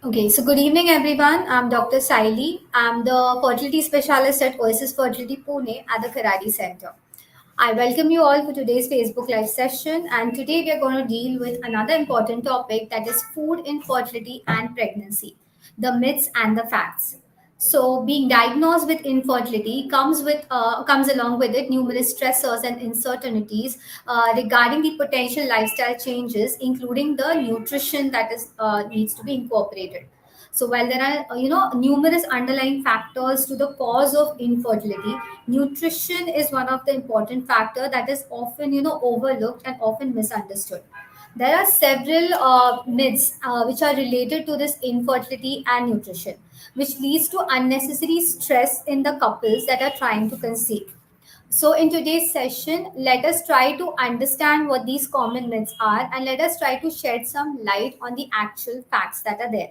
Okay, so good evening, everyone. I'm Dr. Saili. I'm the fertility specialist at Oasis Fertility Pune at the Karadi Center. I welcome you all for today's Facebook Live session. And today we are going to deal with another important topic, that is food in fertility and pregnancy, the myths and the facts. So, being diagnosed with infertility comes along with it numerous stressors and uncertainties regarding the potential lifestyle changes, including the nutrition that is needs to be incorporated. So while there are numerous underlying factors to the cause of infertility, nutrition is one of the important factor that is often overlooked and often misunderstood. There are several myths which are related to this infertility and nutrition, which leads to unnecessary stress in the couples that are trying to conceive. So, in today's session, let us try to understand what these common myths are, and let us try to shed some light on the actual facts that are there.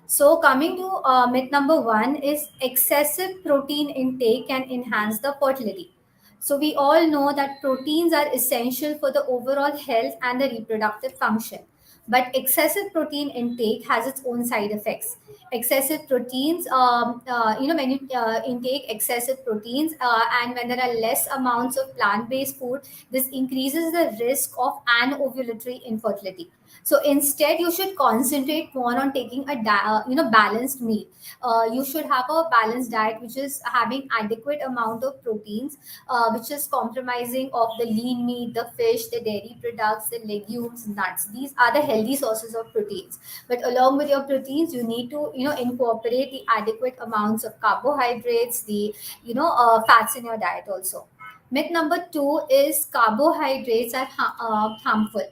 So, coming to myth number one is excessive protein intake can enhance the fertility. So, we all know that proteins are essential for the overall health and the reproductive function. But excessive protein intake has its own side effects. Excessive proteins, when you intake excessive proteins and when there are less amounts of plant based food, this increases the risk of anovulatory infertility. So instead, you should concentrate more on taking a balanced meal. You should have a balanced diet which is having adequate amount of proteins, which is compromising of the lean meat, the fish, the dairy products, the legumes, nuts. These are the healthy sources of proteins. But along with your proteins, you need to incorporate the adequate amounts of carbohydrates, the fats in your diet also. Myth number two is carbohydrates are harmful.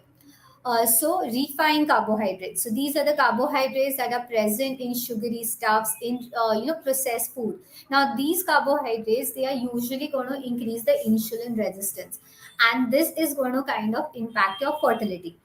So refined carbohydrates. So these are the carbohydrates that are present in sugary stuffs, in processed food. Now these carbohydrates, they are usually going to increase the insulin resistance, and this is going to kind of impact your fertility.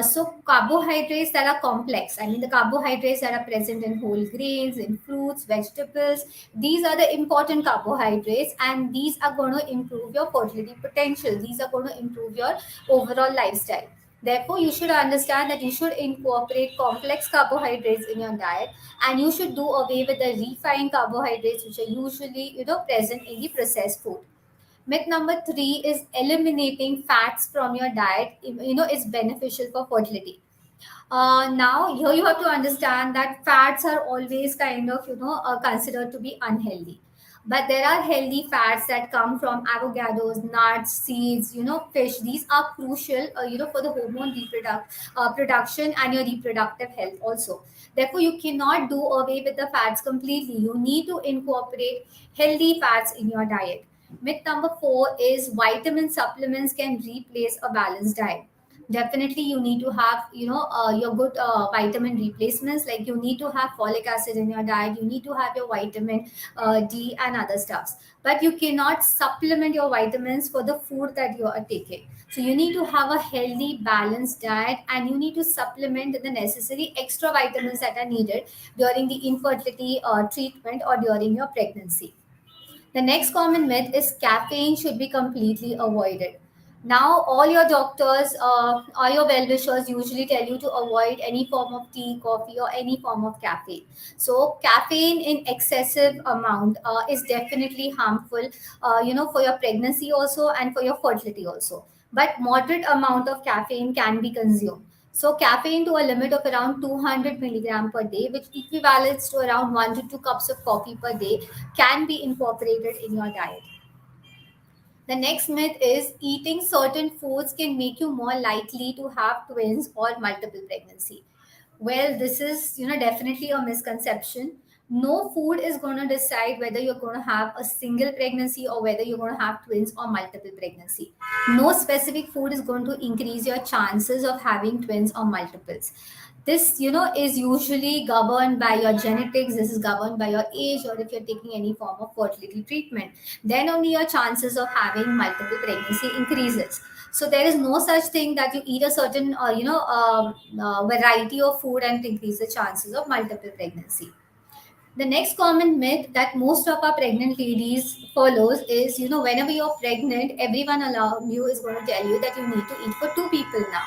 So carbohydrates that are complex, I mean the carbohydrates that are present in whole grains, in fruits, vegetables, these are the important carbohydrates, and these are going to improve your fertility potential. These are going to improve your overall lifestyle. Therefore, you should understand that you should incorporate complex carbohydrates in your diet, and you should do away with the refined carbohydrates which are usually present in the processed food. Myth number three is eliminating fats from your diet. Is beneficial for fertility. Now here you have to understand that fats are always kind of considered to be unhealthy, but there are healthy fats that come from avocados, nuts, seeds, fish. These are crucial for the hormone production and your reproductive health also. Therefore, you cannot do away with the fats completely. You need to incorporate healthy fats in your diet. Myth number four is vitamin supplements can replace a balanced diet. Definitely you need to have your good vitamin replacements, like you need to have folic acid in your diet, you need to have your vitamin D and other stuffs, but you cannot supplement your vitamins for the food that you are taking. So you need to have a healthy balanced diet, and you need to supplement the necessary extra vitamins that are needed during the infertility treatment or during your pregnancy. The next common myth is caffeine should be completely avoided. Now, all your doctors or your well wishers usually tell you to avoid any form of tea, coffee, or any form of caffeine. So, caffeine in excessive amount is definitely harmful, for your pregnancy also and for your fertility also. But moderate amount of caffeine can be consumed. So caffeine to a limit of around 200 milligram per day, which equivalents to around 1 to 2 cups of coffee per day, can be incorporated in your diet. The next myth is eating certain foods can make you more likely to have twins or multiple pregnancy. Well, this is definitely a misconception. No food is going to decide whether you're going to have a single pregnancy or whether you're going to have twins or multiple pregnancy. No specific food is going to increase your chances of having twins or multiples. This is usually governed by your genetics. This is governed by your age, or if you're taking any form of fertility treatment, then only your chances of having multiple pregnancy increases. So there is no such thing that you eat a certain variety of food and increase the chances of multiple pregnancy. The next common myth that most of our pregnant ladies follows is, whenever you're pregnant, everyone around you is going to tell you that you need to eat for two people now.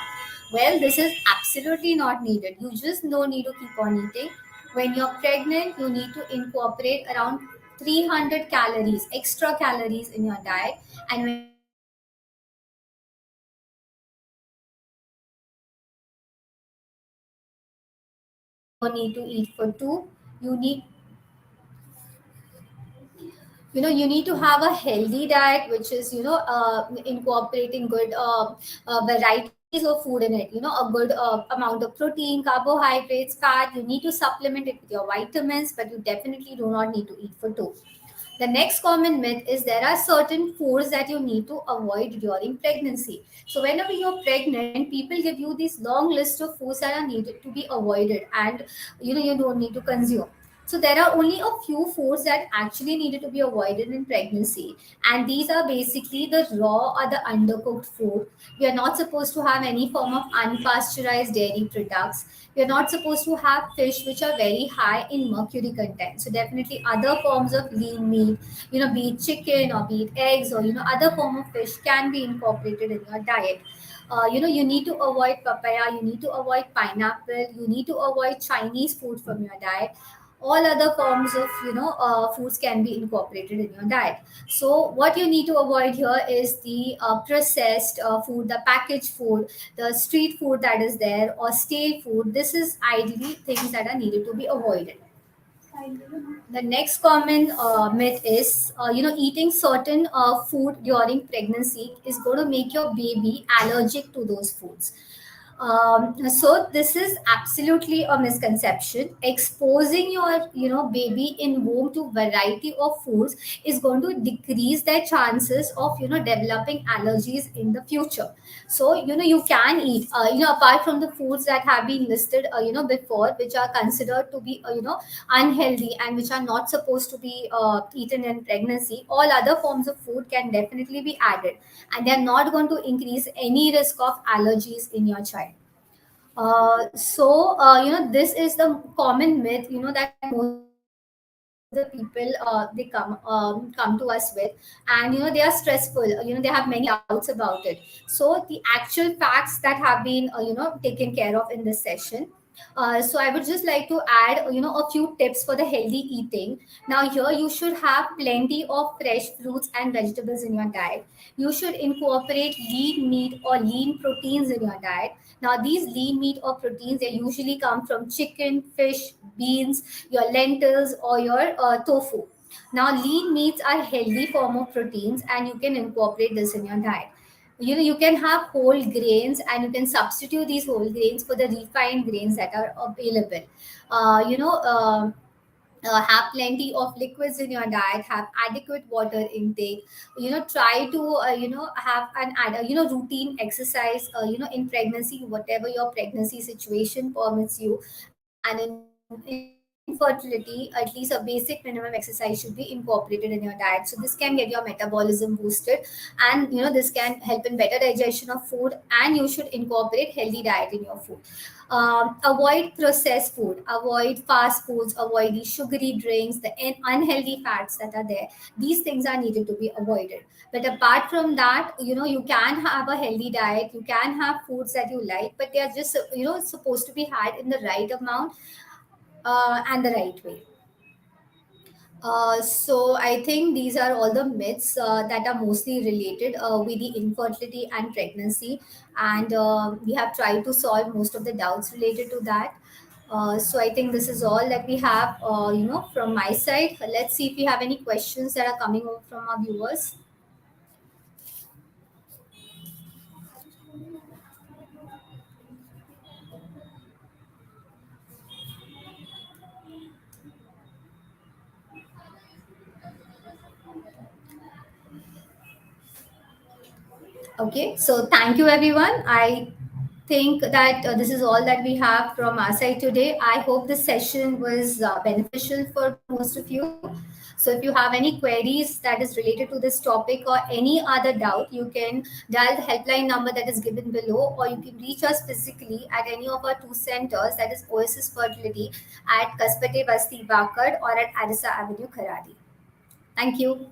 Well, this is absolutely not needed. You just no need to keep on eating. When you're pregnant, you need to incorporate around 300 calories, extra calories in your diet. And when you're pregnant, you need to eat for 2. You need you need to have a healthy diet which is incorporating good varieties of food in it, a good amount of protein, carbohydrates, fat. You need to supplement it with your vitamins, but you definitely do not need to eat for 2. The next common myth is there are certain foods that you need to avoid during pregnancy. So whenever you're pregnant, people give you this long list of foods that are needed to be avoided, and you don't need to consume. So there are only a few foods that actually needed to be avoided in pregnancy, and these are basically the raw or the undercooked food. We are not supposed to have any form of unpasteurized dairy products. We are not supposed to have fish which are very high in mercury content. So definitely other forms of lean meat, be it chicken or be it eggs, or other form of fish can be incorporated in your diet. You need to avoid papaya, you need to avoid pineapple, you need to avoid Chinese food from your diet. All other forms of foods can be incorporated in your diet. So what you need to avoid here is the processed food, the packaged food, the street food that is there, or stale food. This is ideally things that are needed to be avoided. The next common myth is, eating certain food during pregnancy is going to make your baby allergic to those foods. So this is absolutely a misconception. Exposing your baby in womb to variety of foods is going to decrease their chances of developing allergies in the future. So you can eat apart from the foods that have been listed before, which are considered to be unhealthy and which are not supposed to be eaten in pregnancy. All other forms of food can definitely be added, and they are not going to increase any risk of allergies in your child. This is the common myth, that most of the people they come to us with, and they are stressful. They have many doubts about it. So the actual facts that have been taken care of in this session. So I would just like to add a few tips for the healthy eating. Now here you should have plenty of fresh fruits and vegetables in your diet. You should incorporate lean meat or lean proteins in your diet. Now, these lean meat or proteins, they usually come from chicken, fish, beans, your lentils, or your tofu. Now, lean meats are healthy form of proteins, and you can incorporate this in your diet. You can have whole grains, and you can substitute these whole grains for the refined grains that are available. Uh, you know. Have plenty of liquids in your diet, have adequate water intake, try to have an routine exercise in pregnancy, whatever your pregnancy situation permits you. And in fertility, at least a basic minimum exercise should be incorporated in your diet, so this can get your metabolism boosted, and this can help in better digestion of food, and you should incorporate healthy diet in your food. Avoid processed food, avoid fast foods, avoid the sugary drinks, the unhealthy fats that are there. These things are needed to be avoided. But apart from that, you can have a healthy diet, you can have foods that you like, but they are just supposed to be had in the right amount and the right way. So I think these are all the myths that are mostly related with the infertility and pregnancy, and we have tried to solve most of the doubts related to that. So I think this is all that we have, from my side. Let's see if we have any questions that are coming over from our viewers. Okay, so thank you everyone. I think that this is all that we have from our side today. I hope this session was beneficial for most of you. So if you have any queries that is related to this topic or any other doubt, you can dial the helpline number that is given below, or you can reach us physically at any of our two centers, that is Oasis Fertility at Kaspate Basti Bakad or at Adisa Avenue, Kharadi. Thank you.